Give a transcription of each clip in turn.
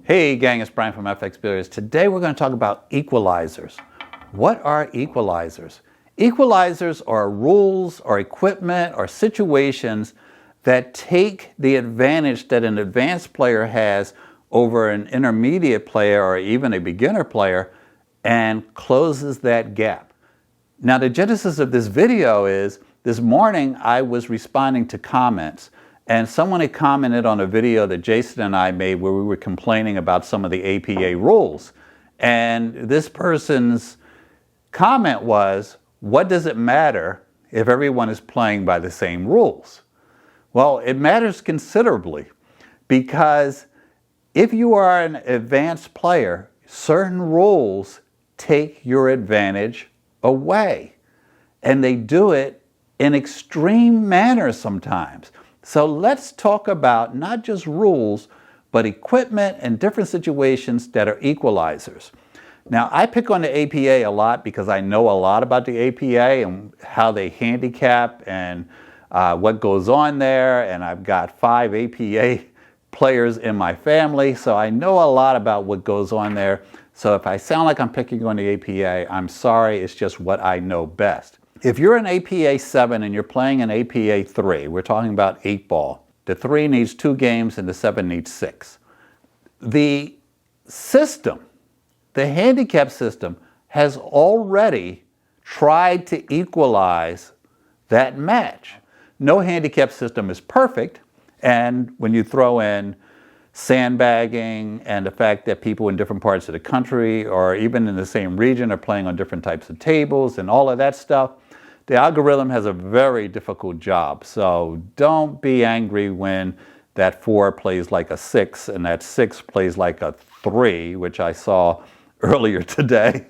Hey gang, it's Bryan from FX Billiards. Today we're going to talk about equalizers. What are equalizers? Equalizers are rules or equipment or situations that take the advantage that an advanced player has over an intermediate player or even a beginner player and closes that gap. Now the genesis of this video is this morning I was responding to comments. And someone had commented on a video that Jason and I made where we were complaining about some of the APA rules. And this person's comment was, what does it matter if everyone is playing by the same rules? Well, it matters considerably because if you are an advanced player, certain rules take your advantage away. And they do it in extreme manners sometimes. So let's talk about not just rules, but equipment and different situations that are equalizers. Now, I pick on the APA a lot because I know a lot about the APA and how they handicap and what goes on there. And I've got 5 APA players in my family, so I know a lot about what goes on there. So if I sound like I'm picking on the APA, I'm sorry, it's just what I know best. If you're an APA 7 and you're playing an APA 3, we're talking about 8-ball. The 3 needs 2 games and the 7 needs 6. The system, the handicap system, has already tried to equalize that match. No handicap system is perfect, and when you throw in sandbagging and the fact that people in different parts of the country or even in the same region are playing on different types of tables and all of that stuff, the algorithm has a very difficult job. So don't be angry when that 4 plays like a 6 and that 6 plays like a 3, which I saw earlier today,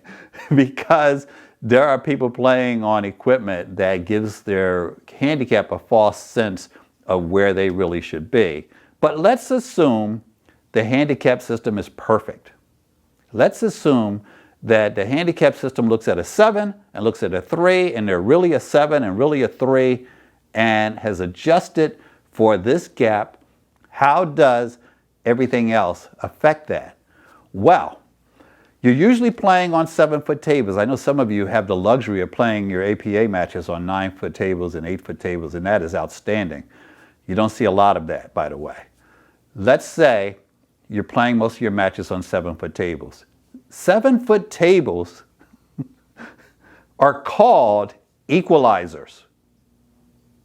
because there are people playing on equipment that gives their handicap a false sense of where they really should be. But let's assume the handicap system is perfect. Let's assume that the handicap system looks at a 7 and looks at a 3, and they're really a 7 and really a 3, and has adjusted for this gap. How does everything else affect that? Well, you're usually playing on 7-foot tables. I know some of you have the luxury of playing your APA matches on 9-foot tables and 8-foot tables, and that is outstanding. You don't see a lot of that, by the way. Let's say you're playing most of your matches on 7-foot tables. 7-foot tables are called equalizers.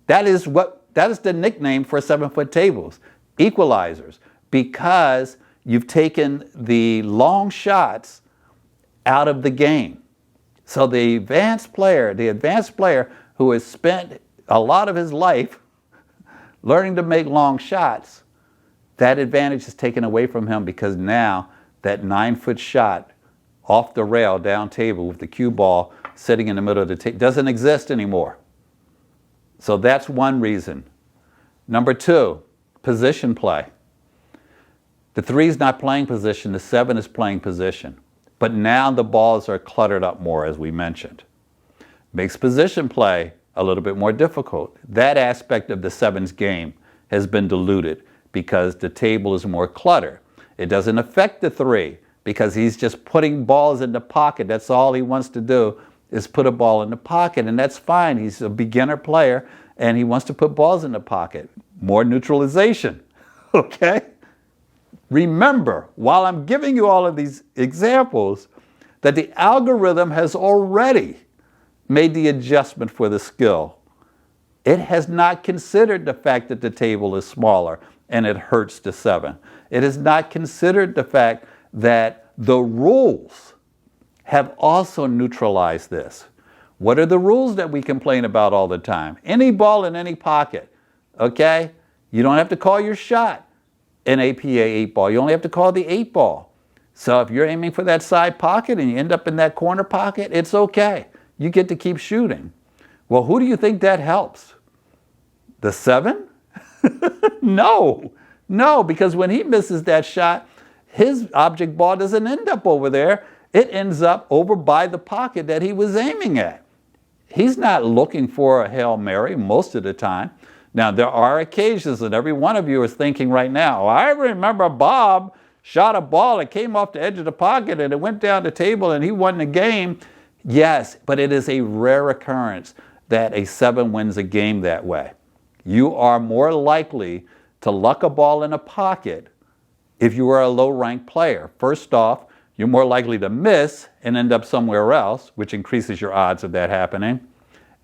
That is the nickname for 7-foot tables, equalizers, because you've taken the long shots out of the game. So the advanced player who has spent a lot of his life learning to make long shots, that advantage is taken away from him because now that 9-foot shot off the rail down table with the cue ball sitting in the middle of the table doesn't exist anymore. So that's one reason. Number 2, position play. The 3 is not playing position, the 7 is playing position. But now the balls are cluttered up more, as we mentioned. Makes position play a little bit more difficult. That aspect of the 7's game has been diluted because the table is more cluttered. It doesn't affect the 3 because he's just putting balls in the pocket. That's all he wants to do is put a ball in the pocket, and that's fine. He's a beginner player and he wants to put balls in the pocket. More neutralization, okay? Remember, while I'm giving you all of these examples, that the algorithm has already made the adjustment for the skill. It has not considered the fact that the table is smaller and it hurts the 7. It has not considered the fact that the rules have also neutralized this. What are the rules that we complain about all the time? Any ball in any pocket, okay? You don't have to call your shot in APA 8-ball. You only have to call the 8-ball. So if you're aiming for that side pocket and you end up in that corner pocket, it's okay. You get to keep shooting. Well, who do you think that helps? The 7? No, because when he misses that shot, his object ball doesn't end up over there. It ends up over by the pocket that he was aiming at. He's not looking for a Hail Mary most of the time. Now, there are occasions that every one of you is thinking right now, I remember Bob shot a ball that came off the edge of the pocket and it went down the table and he won the game. Yes, but it is a rare occurrence that a 7 wins a game that way. You are more likely to luck a ball in a pocket if you are a low-ranked player. First off, you're more likely to miss and end up somewhere else, which increases your odds of that happening.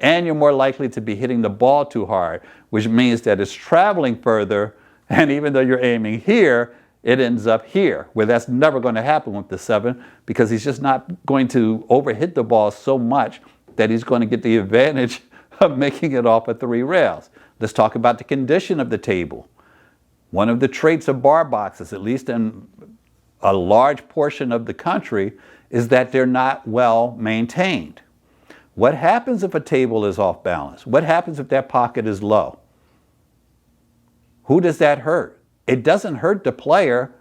And you're more likely to be hitting the ball too hard, which means that it's traveling further, and even though you're aiming here, it ends up here, where that's never going to happen with the 7, because he's just not going to overhit the ball so much that he's going to get the advantage of making it off of 3 rails. Let's talk about the condition of the table. One of the traits of bar boxes, at least in a large portion of the country, is that they're not well maintained. What happens if a table is off balance? What happens if that pocket is low? Who does that hurt? It doesn't hurt the player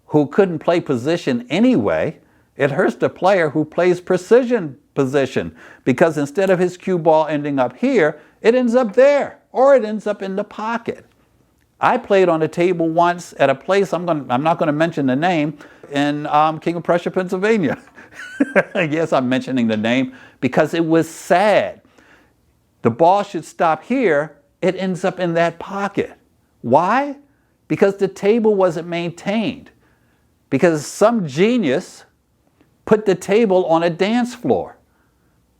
who couldn't play position anyway. It hurts the player who plays precision position, because instead of his cue ball ending up here, it ends up there, or it ends up in the pocket. I played on a table once at a place, I'm not going to mention the name, in King of Prussia, Pennsylvania. Yes, I'm mentioning the name because it was sad. The ball should stop here. It ends up in that pocket. Why? Because the table wasn't maintained. Because some genius put the table on a dance floor.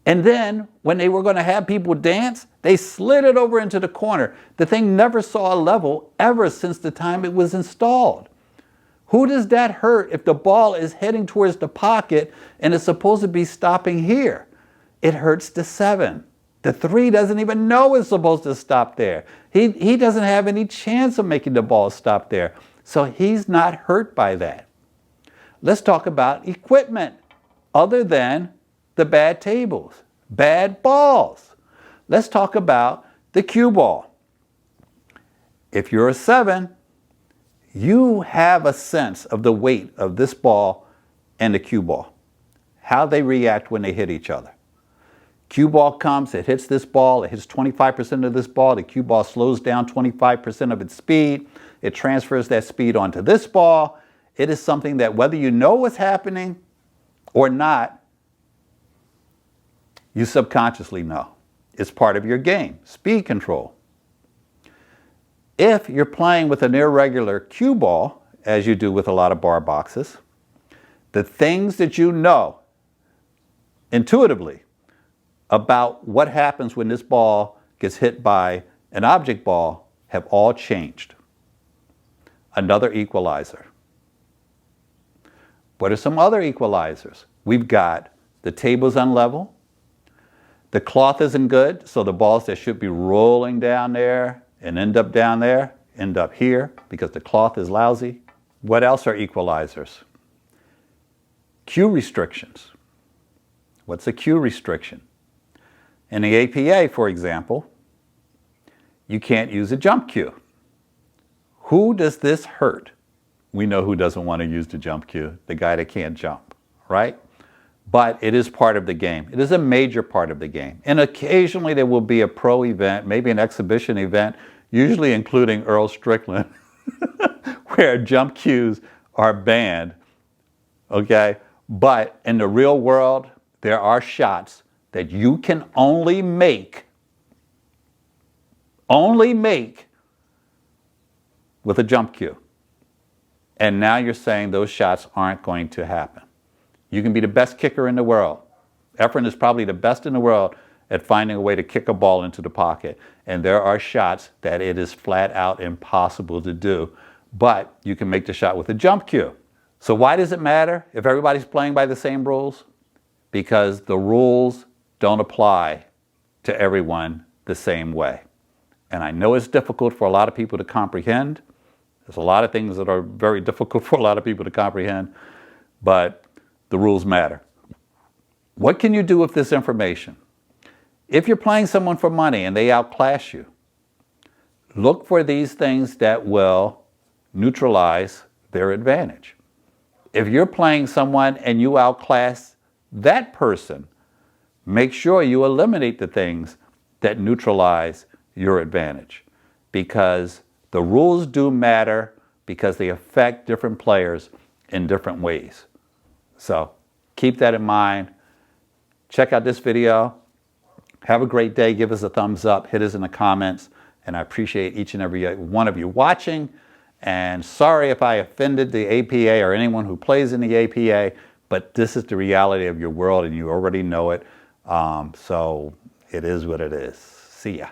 And then, when they were going to have people dance, they slid it over into the corner. The thing never saw a level ever since the time it was installed. Who does that hurt if the ball is heading towards the pocket and it's supposed to be stopping here? It hurts the 7. The 3 doesn't even know it's supposed to stop there. He doesn't have any chance of making the ball stop there. So he's not hurt by that. Let's talk about equipment other than the bad tables, bad balls. Let's talk about the cue ball. If you're a 7, you have a sense of the weight of this ball and the cue ball, how they react when they hit each other. Cue ball comes, it hits this ball, it hits 25% of this ball, the cue ball slows down 25% of its speed, it transfers that speed onto this ball. It is something that whether you know what's happening or not, you subconsciously know. It's part of your game, speed control. If you're playing with an irregular cue ball, as you do with a lot of bar boxes, the things that you know intuitively about what happens when this ball gets hit by an object ball have all changed. Another equalizer. What are some other equalizers? We've got the table's unlevel. The cloth isn't good, so the balls that should be rolling down there and end up down there end up here because the cloth is lousy. What else are equalizers? Cue restrictions. What's a cue restriction? In the APA, for example, you can't use a jump cue. Who does this hurt? We know who doesn't want to use the jump cue, the guy that can't jump, right? But it is part of the game. It is a major part of the game. And occasionally there will be a pro event, maybe an exhibition event, usually including Earl Strickland, where jump cues are banned, okay? But in the real world, there are shots that you can only make with a jump cue. And now you're saying those shots aren't going to happen. You can be the best kicker in the world. Efren is probably the best in the world at finding a way to kick a ball into the pocket. And there are shots that it is flat out impossible to do. But you can make the shot with a jump cue. So why does it matter if everybody's playing by the same rules? Because the rules don't apply to everyone the same way. And I know it's difficult for a lot of people to comprehend. There's a lot of things that are very difficult for a lot of people to comprehend, but the rules matter. What can you do with this information? If you're playing someone for money and they outclass you, look for these things that will neutralize their advantage. If you're playing someone and you outclass that person, make sure you eliminate the things that neutralize your advantage, because the rules do matter, because they affect different players in different ways. So keep that in mind. Check out this video. Have a great day. Give us a thumbs up. Hit us in the comments. And I appreciate each and every one of you watching. And sorry if I offended the APA or anyone who plays in the APA, but this is the reality of your world and you already know it. So it is what it is. See ya.